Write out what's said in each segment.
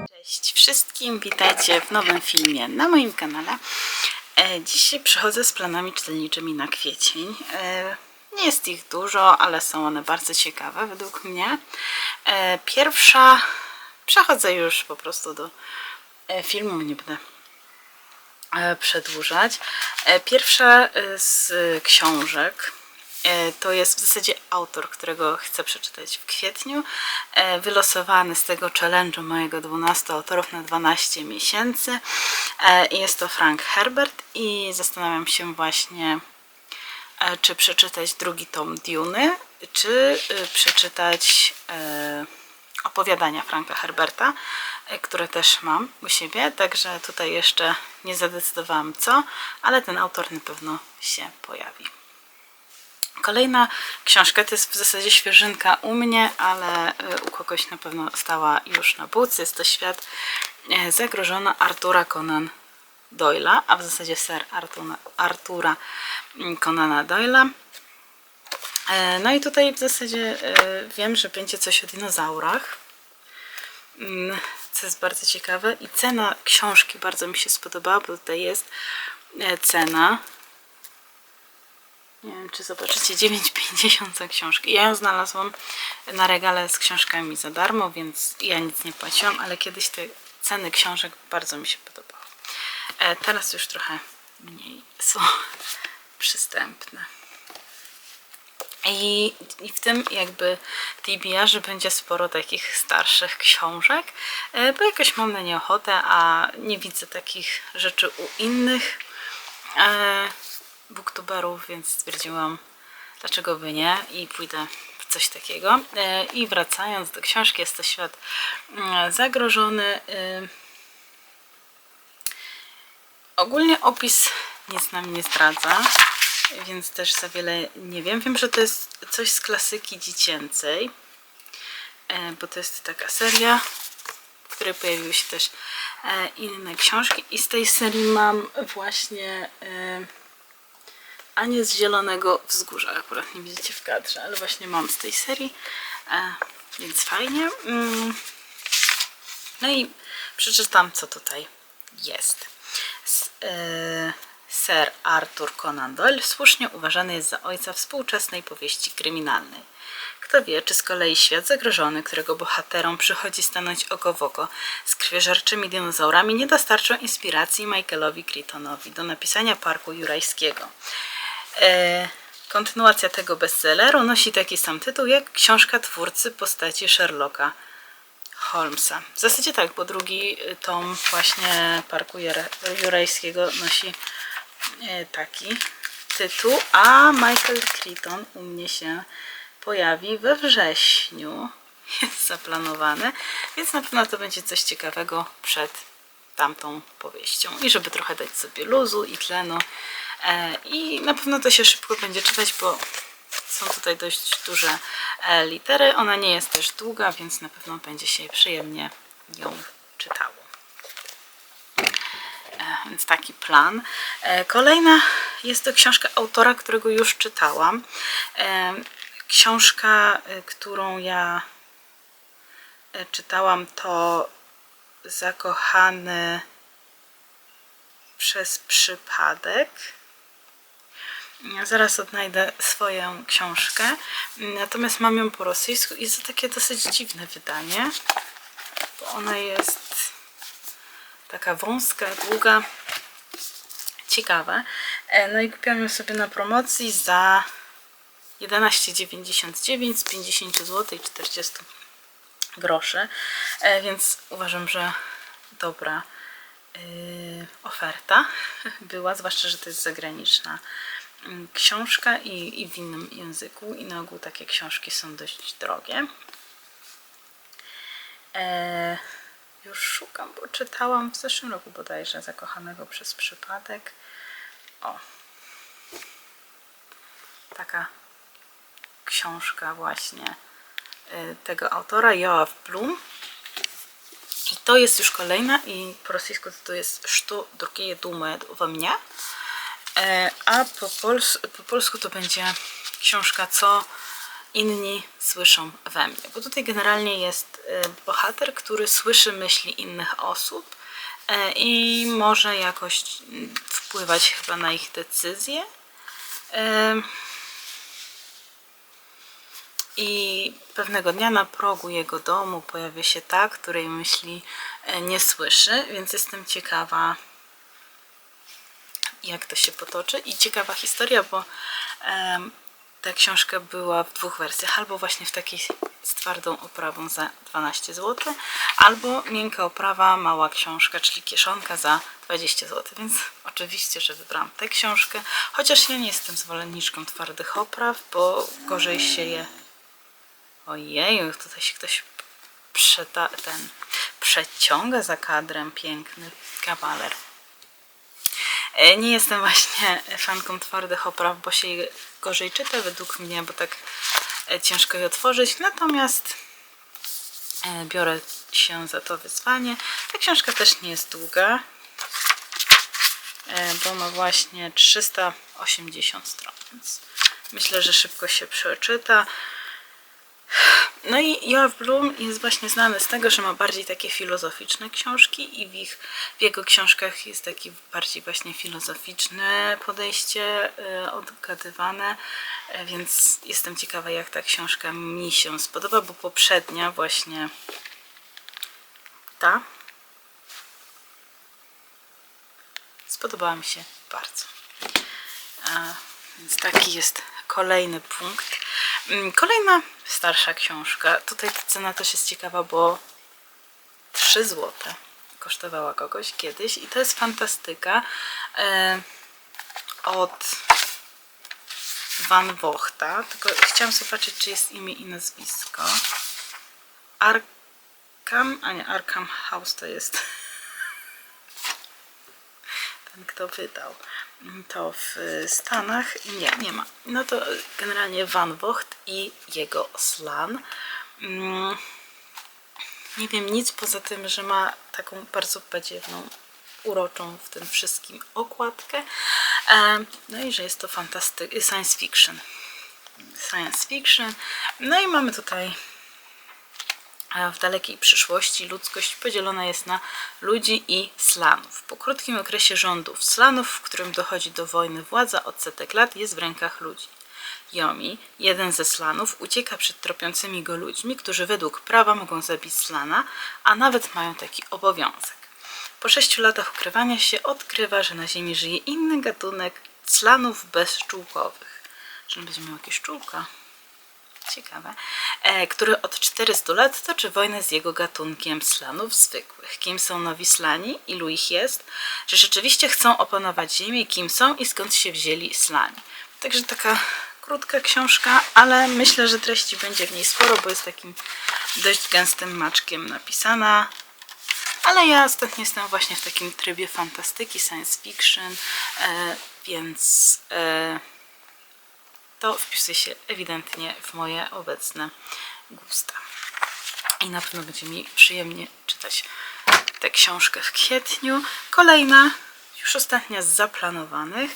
Cześć wszystkim, witajcie w nowym filmie na moim kanale. Dzisiaj przychodzę z planami czytelniczymi na kwiecień. Nie jest ich dużo, ale są one bardzo ciekawe według mnie. Pierwsza, przechodzę już po prostu do filmu, nie będę przedłużać. Pierwsza z książek to jest w zasadzie autor, którego chcę przeczytać w kwietniu, wylosowany z tego challenge'u mojego 12 autorów na 12 miesięcy. Jest to Frank Herbert i zastanawiam się właśnie, czy przeczytać drugi tom Duny, czy przeczytać opowiadania Franka Herberta, które też mam u siebie, także tutaj jeszcze nie zadecydowałam co, ale ten autor na pewno się pojawi. Kolejna książka to jest w zasadzie świeżynka u mnie, ale u kogoś na pewno stała już na półce. Jest to Świat zagrożony Artura Conan Doyle'a, a w zasadzie Sir Artura Conana Doyle'a. No i tutaj w zasadzie wiem, że będzie coś o dinozaurach, co jest bardzo ciekawe. I cena książki bardzo mi się spodobała, bo tutaj jest cena, nie wiem czy zobaczycie, 9,50 za książkę. Ja ją znalazłam na regale z książkami za darmo, więc ja nic nie płaciłam, ale kiedyś te ceny książek bardzo mi się podobały. Teraz już trochę mniej są przystępne. I w tym jakby TBR-ze będzie sporo takich starszych książek, bo jakoś mam na nie ochotę, a nie widzę takich rzeczy u innych booktuberów, więc stwierdziłam, dlaczego by nie, i pójdę w coś takiego. I wracając do książki, jest to Świat zagrożony. Ogólnie opis nic nam nie zdradza, więc też za wiele nie wiem. Wiem, że to jest coś z klasyki dziecięcej, bo to jest taka seria, w której pojawiły się też inne książki, i z tej serii mam właśnie Anię z Zielonego Wzgórza. Akurat nie widzicie w kadrze, ale właśnie mam z tej serii, więc fajnie. No i przeczytam, co tutaj jest. Sir Arthur Conan Doyle słusznie uważany jest za ojca współczesnej powieści kryminalnej. Kto wie, czy z kolei Świat zagrożony, którego bohaterom przychodzi stanąć oko w oko z krwiożerczymi dinozaurami, nie dostarczą inspiracji Michaelowi Crichtonowi do napisania Parku Jurajskiego. Kontynuacja tego bestselleru nosi taki sam tytuł jak książka twórcy postaci Sherlocka Holmesa. W zasadzie tak, bo drugi tom właśnie Parku Jurajskiego nosi taki tytuł, a Michael Crichton u mnie się pojawi we wrześniu. Jest zaplanowany, więc na pewno to będzie coś ciekawego przed tamtą powieścią. I żeby trochę dać sobie luzu i tlenu. I na pewno to się szybko będzie czytać, bo są tutaj dość duże litery. Ona nie jest też długa, więc na pewno będzie się przyjemnie ją czytało. Więc taki plan. Kolejna jest to książka autora, którego już czytałam. Książka, którą ja czytałam, to Zakochany przez przypadek. Zaraz odnajdę swoją książkę. Natomiast mam ją po rosyjsku i jest to takie dosyć dziwne wydanie, bo ona jest taka wąska, długa, ciekawe. No i kupiłam ją sobie na promocji za 11,99 z 50 zł i 40 groszy, więc uważam, że dobra oferta była, zwłaszcza, że to jest zagraniczna książka i w innym języku, i na ogół takie książki są dość drogie. Już szukam, bo czytałam w zeszłym roku bodajże Zakochanego przez przypadek. O, taka książka właśnie tego autora, Joachim Blum. I to jest już kolejna, i po rosyjsku to jest Что другие думают во мне, a po polsku to będzie książka Co inni słyszą we mnie. Bo tutaj generalnie jest bohater, który słyszy myśli innych osób i może jakoś wpływać chyba na ich decyzje. I pewnego dnia na progu jego domu pojawia się ta, której myśli nie słyszy, więc jestem ciekawa, jak to się potoczy. I ciekawa historia, bo ta książka była w dwóch wersjach, albo właśnie w takiej z twardą oprawą za 12 zł, albo miękka oprawa, mała książka, czyli kieszonka za 20 zł, więc oczywiście, że wybrałam tę książkę, chociaż ja nie jestem zwolenniczką twardych opraw, bo gorzej się je... Ojeju, tutaj się ktoś przeciąga za kadrem, piękny kawaler. Nie jestem właśnie fanką twardych opraw, bo się je gorzej czyta według mnie, bo tak ciężko je otworzyć, natomiast biorę się za to wyzwanie. Ta książka też nie jest długa, bo ma właśnie 380 stron, więc myślę, że szybko się przeczyta. No i Joachim Bloom jest właśnie znany z tego, że ma bardziej takie filozoficzne książki i w jego książkach jest takie bardziej właśnie filozoficzne podejście odgadywane, więc jestem ciekawa, jak ta książka mi się spodoba, bo poprzednia właśnie ta spodobała mi się bardzo. Więc taki jest kolejny punkt. Kolejna starsza książka. Tutaj ta cena też jest ciekawa, bo 3 zł kosztowała kogoś kiedyś i to jest fantastyka od Van Voghta. Tylko chciałam zobaczyć, czy jest imię i nazwisko. Arkham, a nie, Arkham House to jest ten, kto wydał to w Stanach. Nie ma. No to generalnie Van Vogt i jego Slan. Nie wiem nic poza tym, że ma taką bardzo badziewną, uroczą w tym wszystkim okładkę. No i że jest to science fiction. Science fiction. No i mamy tutaj w dalekiej przyszłości ludzkość podzielona jest na ludzi i Slanów. Po krótkim okresie rządów Slanów, w którym dochodzi do wojny, władza od setek lat jest w rękach ludzi. Yomi, jeden ze Slanów, ucieka przed tropiącymi go ludźmi, którzy według prawa mogą zabić Slana, a nawet mają taki obowiązek. Po 6 latach ukrywania się odkrywa, że na Ziemi żyje inny gatunek Slanów bezczółkowych. Czy on będzie miał jakieś czółka? Ciekawe. Który od 400 lat toczy wojnę z jego gatunkiem Slanów zwykłych. Kim są nowi Slani? Ilu ich jest? Czy rzeczywiście chcą opanować Ziemię? Kim są i skąd się wzięli Slani? Także taka krótka książka, ale myślę, że treści będzie w niej sporo, bo jest takim dość gęstym maczkiem napisana. Ale ja ostatnio jestem właśnie w takim trybie fantastyki, science fiction, więc to wpisuje się ewidentnie w moje obecne gusta. I na pewno będzie mi przyjemnie czytać tę książkę w kwietniu. Kolejna, już ostatnia z zaplanowanych,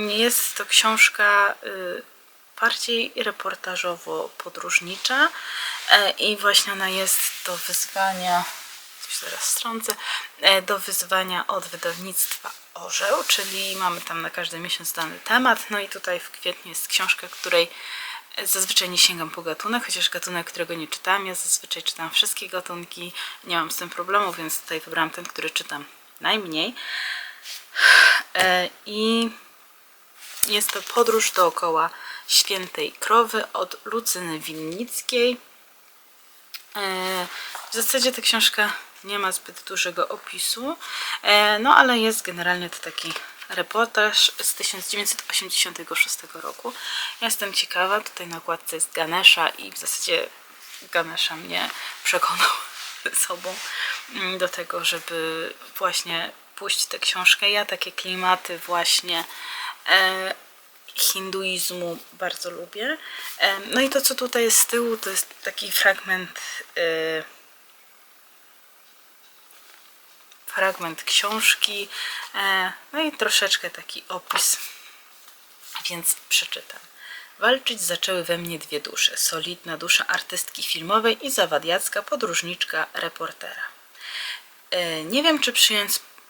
jest to książka bardziej reportażowo-podróżnicza i właśnie ona jest do wyzwania, coś teraz strącę, do wyzwania od wydawnictwa Orzeł, czyli mamy tam na każdy miesiąc dany temat. No i tutaj w kwietniu jest książka, której zazwyczaj nie sięgam po gatunek, chociaż gatunek, którego nie czytam. Ja zazwyczaj czytam wszystkie gatunki, nie mam z tym problemu, więc tutaj wybrałam ten, który czytam najmniej. I jest to Podróż dookoła Świętej Krowy od Lucyny Winnickiej. W zasadzie ta książka nie ma zbyt dużego opisu, no ale jest generalnie to taki reportaż z 1986 roku. Ja jestem ciekawa, tutaj na okładce jest Ganesha i w zasadzie Ganesha mnie przekonał sobą do tego, żeby właśnie pójść tę książkę. Ja takie klimaty właśnie hinduizmu bardzo lubię. No i to, co tutaj jest z tyłu, to jest taki fragment książki, no i troszeczkę taki opis, więc przeczytam. Walczyć zaczęły we mnie dwie dusze. Solidna dusza artystki filmowej i zawadiacka podróżniczka reportera. Nie wiem, czy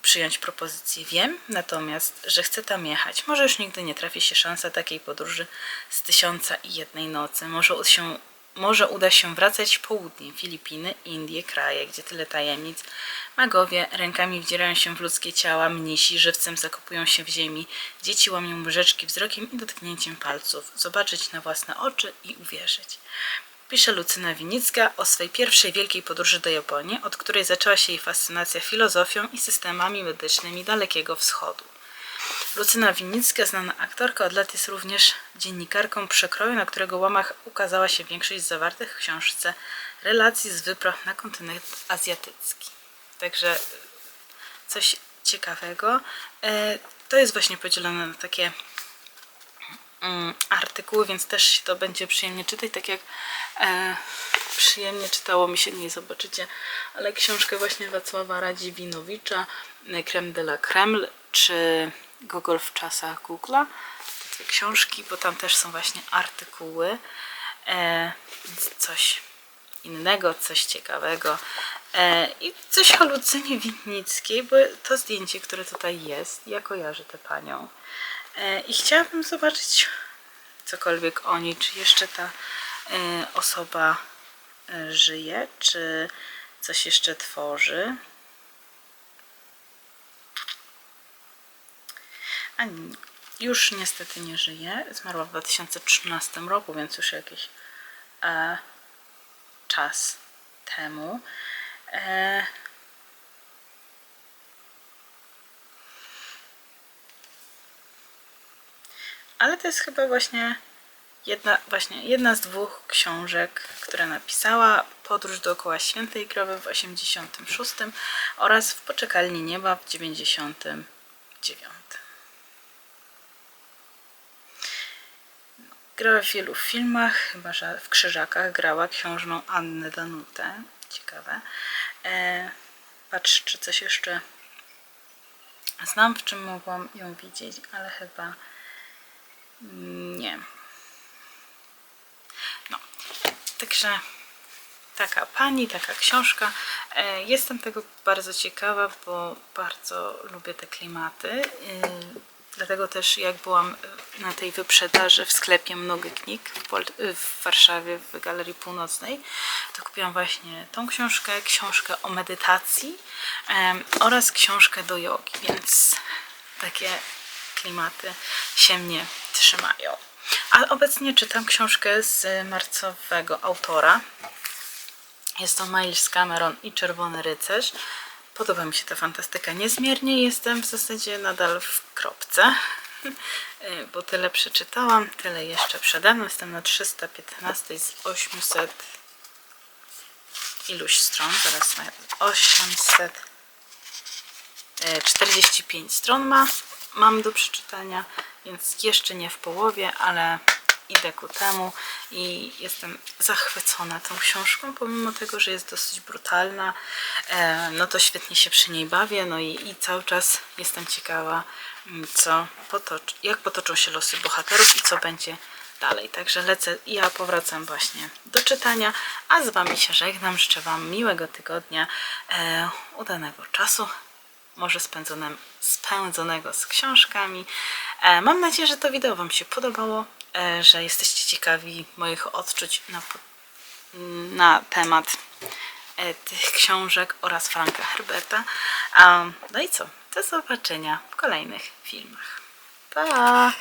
przyjąć propozycję. Wiem natomiast, że chcę tam jechać. Może już nigdy nie trafi się szansa takiej podróży z 1001 nocy. Może uda się wracać południem, Filipiny, Indie, kraje, gdzie tyle tajemnic. Magowie rękami wdzierają się w ludzkie ciała, mnisi żywcem zakopują się w ziemi, dzieci łamią łyżeczki wzrokiem i dotknięciem palców. Zobaczyć na własne oczy i uwierzyć. Pisze Lucyna Winicka o swej pierwszej wielkiej podróży do Japonii, od której zaczęła się jej fascynacja filozofią i systemami medycznymi Dalekiego Wschodu. Lucyna Winicka, znana aktorka, od lat jest również dziennikarką przekroju, na którego łamach ukazała się większość z zawartych w książce relacji z wypraw na kontynent azjatycki. Także coś ciekawego. To jest właśnie podzielone na takie artykuły, więc też się to będzie przyjemnie czytać, tak jak przyjemnie czytało mi się, nie zobaczycie, ale książkę właśnie Wacława Radziwinowicza, Creme de la Kreml, czy Gogol w czasach Google'a. Te książki, bo tam też są właśnie artykuły, więc coś innego, coś ciekawego i coś o Lucynie Winnickiej, bo to zdjęcie, które tutaj jest, ja kojarzę tę panią i chciałabym zobaczyć cokolwiek o niej, czy jeszcze ta osoba żyje, czy coś jeszcze tworzy. A nie, już niestety nie żyje. Zmarła w 2013 roku, więc już jakiś czas temu. Ale to jest chyba właśnie jedna z dwóch książek, które napisała. Podróż dookoła Świętej Krowy w 86 oraz W poczekalni nieba w 99. Grała w wielu filmach, chyba że w Krzyżakach grała księżną Annę Danutę. Ciekawe. Patrz, czy coś jeszcze znam, w czym mogłam ją widzieć, ale chyba nie. No, także taka pani, taka książka. Jestem tego bardzo ciekawa, bo bardzo lubię te klimaty. Dlatego też jak byłam na tej wyprzedaży w sklepie Mnogi Knig w Warszawie, w Galerii Północnej, to kupiłam właśnie tą książkę o medytacji oraz książkę do jogi, więc takie klimaty się mnie trzymają. Ale obecnie czytam książkę z marcowego autora. Jest to Miles Cameron i Czerwony Rycerz. Podoba mi się ta fantastyka niezmiernie. Jestem w zasadzie nadal w kropce, bo tyle przeczytałam, tyle jeszcze przede mną. Jestem na 315 z 800 iluś stron, zaraz 845 stron mam do przeczytania, więc jeszcze nie w połowie, ale idę ku temu i jestem zachwycona tą książką, pomimo tego, że jest dosyć brutalna, no to świetnie się przy niej bawię, no i cały czas jestem ciekawa, jak potoczą się losy bohaterów i co będzie dalej. Także lecę i ja powracam właśnie do czytania, a z Wami się żegnam, życzę Wam miłego tygodnia, udanego czasu, może spędzonego z książkami. Mam nadzieję, że to wideo Wam się podobało, że jesteście ciekawi moich odczuć na temat tych książek oraz Franka Herberta. No i co? Do zobaczenia w kolejnych filmach. Pa!